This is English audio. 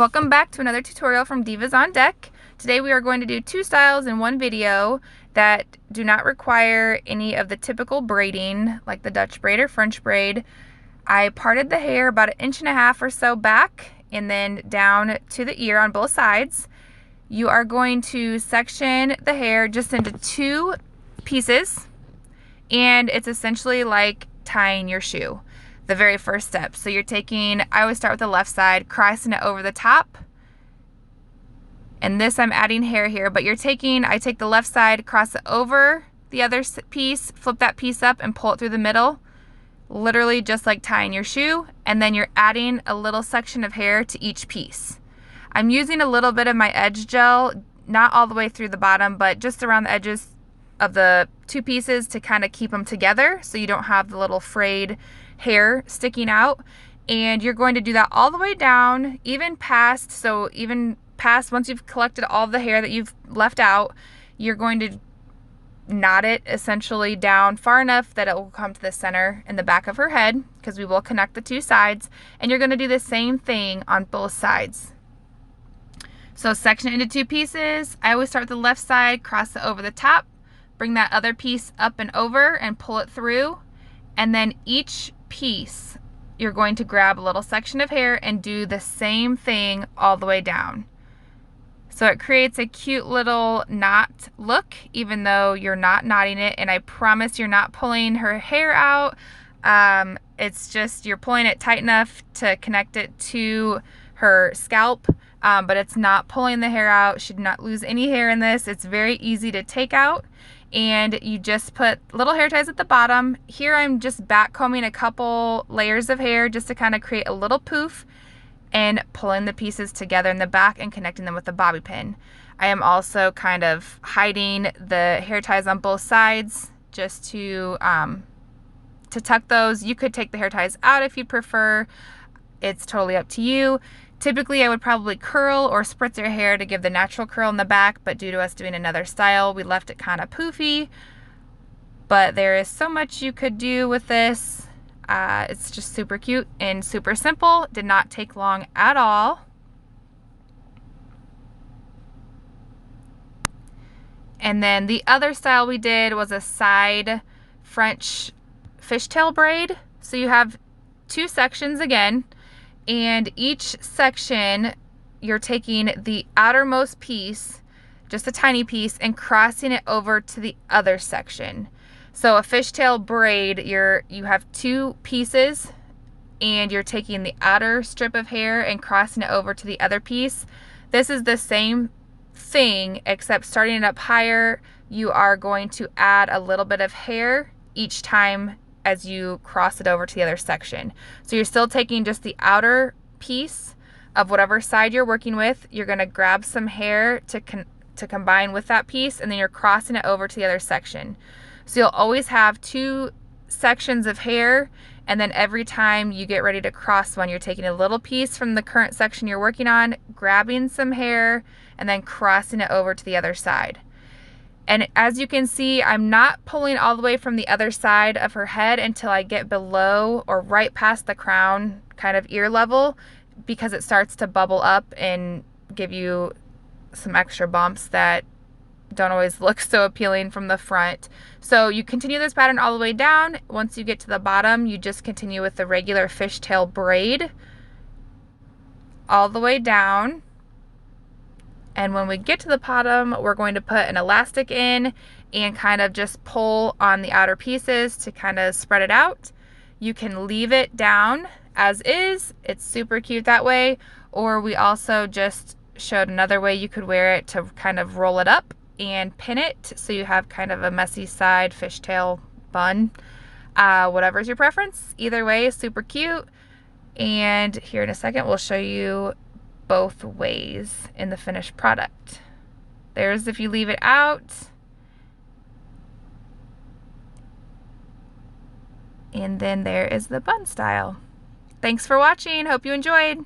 Welcome back to another tutorial from Divas on Deck. Today we are going to do two styles in one video that do not require any of the typical braiding like the Dutch braid or French braid. I parted the hair about 1.5 inches or so back and then down to the ear on both sides. You are going to section the hair just into two pieces, and it's essentially like tying your shoe. The very first step. So you're taking, I always start with the left side, crossing it over the top. And this I'm adding hair here, but you're taking, I take the left side, cross it over the other piece, flip that piece up and pull it through the middle. Literally just like tying your shoe. And then you're adding a little section of hair to each piece. I'm using a little bit of my edge gel, not all the way through the bottom, but just around the edges of the two pieces to kind of keep them together so you don't have the little frayed hair sticking out. And you're going to do that all the way down, even past once you've collected all the hair that you've left out, you're going to knot it essentially down far enough that it will come to the center in the back of her head, because we will connect the two sides. And you're going to do the same thing on both sides. So section it into two pieces. I always start with the left side, cross it over the top, bring that other piece up and over and pull it through. And then each piece, you're going to grab a little section of hair and do the same thing all the way down. So it creates a cute little knot look, even though you're not knotting it. And I promise you're not pulling her hair out. It's just you're pulling it tight enough to connect it to her scalp, but it's not pulling the hair out. Should not lose any hair in this. It's very easy to take out. And you just put little hair ties at the bottom. Here I'm just back combing a couple layers of hair just to kind of create a little poof, and pulling the pieces together in the back and connecting them with the bobby pin. I am also kind of hiding the hair ties on both sides just to tuck those. You could take the hair ties out if you prefer. It's totally up to you. Typically, I would probably curl or spritz your hair to give the natural curl in the back, but due to us doing another style, we left it kind of poofy. But there is so much you could do with this. It's just super cute and super simple. Did not take long at all. And then the other style we did was a side French fishtail braid. So you have two sections again. And each section, you're taking the outermost piece, just a tiny piece, and crossing it over to the other section. So a fishtail braid, you have two pieces, and you're taking the outer strip of hair and crossing it over to the other piece. This is the same thing, except starting it up higher, you are going to add a little bit of hair each time as you cross it over to the other section. So you're still taking just the outer piece of whatever side you're working with. You're going to grab some hair to combine with that piece, and then you're crossing it over to the other section. So you'll always have two sections of hair, and then every time you get ready to cross one, you're taking a little piece from the current section you're working on, grabbing some hair, and then crossing it over to the other side. And as you can see, I'm not pulling all the way from the other side of her head until I get below or right past the crown, kind of ear level, because it starts to bubble up and give you some extra bumps that don't always look so appealing from the front. So you continue this pattern all the way down. Once you get to the bottom, you just continue with the regular fishtail braid all the way down. And when we get to the bottom, we're going to put an elastic in and kind of just pull on the outer pieces to kind of spread it out. You can leave it down as is. It's super cute that way. Or we also just showed another way you could wear it to kind of roll it up and pin it, so you have kind of a messy side fishtail bun. Whatever's your preference. Either way is super cute. And here in a second, we'll show you both ways in the finished product. There's if you leave it out. And then there is the bun style. Thanks for watching. Hope you enjoyed.